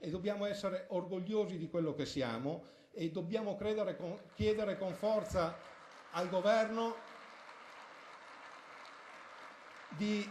e dobbiamo essere orgogliosi di quello che siamo e dobbiamo chiedere con forza al governo di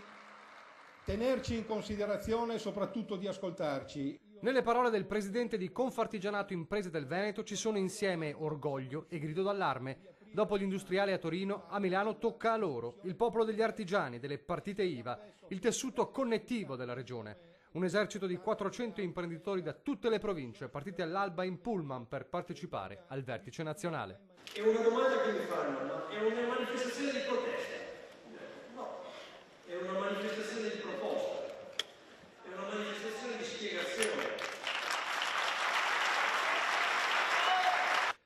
tenerci in considerazione e soprattutto di ascoltarci. Nelle parole del presidente di Confartigianato Imprese del Veneto ci sono insieme orgoglio e grido d'allarme. Dopo gli industriali a Torino, a Milano tocca a loro, il popolo degli artigiani, delle partite IVA, il tessuto connettivo della regione. Un esercito di 400 imprenditori da tutte le province, partiti all'alba in pullman per partecipare al vertice nazionale. È una domanda che mi fanno, ma è una manifestazione di protesta? No, è una manifestazione di proposta, è una manifestazione di spiegazione.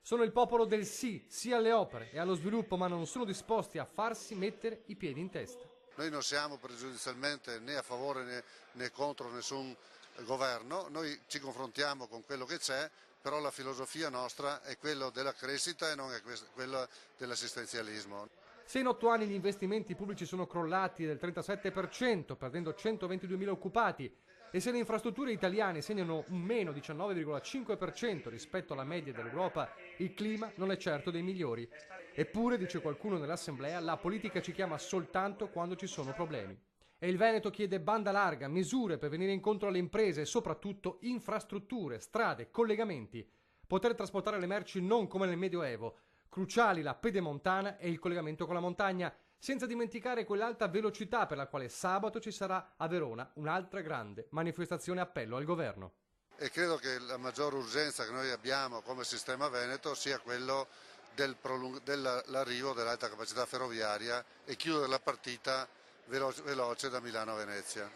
Sono il popolo del sì, sì alle opere e allo sviluppo, ma non sono disposti a farsi mettere i piedi in testa. Noi non siamo pregiudizialmente né a favore né contro nessun governo, noi ci confrontiamo con quello che c'è, però la filosofia nostra è quella della crescita e non è quella dell'assistenzialismo. Se in 8 anni gli investimenti pubblici sono crollati del 37%, perdendo 122.000 occupati, e se le infrastrutture italiane segnano un meno 19,5% rispetto alla media dell'Europa, il clima non è certo dei migliori. Eppure, dice qualcuno nell'Assemblea, la politica ci chiama soltanto quando ci sono problemi. E il Veneto chiede banda larga, misure per venire incontro alle imprese e soprattutto infrastrutture, strade, collegamenti. Poter trasportare le merci non come nel Medioevo. Cruciali la pedemontana e il collegamento con la montagna, senza dimenticare quell'alta velocità per la quale sabato ci sarà a Verona un'altra grande manifestazione appello al governo. E credo che la maggior urgenza che noi abbiamo come sistema Veneto sia quello dell'arrivo dell'alta capacità ferroviaria e chiudere la partita veloce da Milano a Venezia.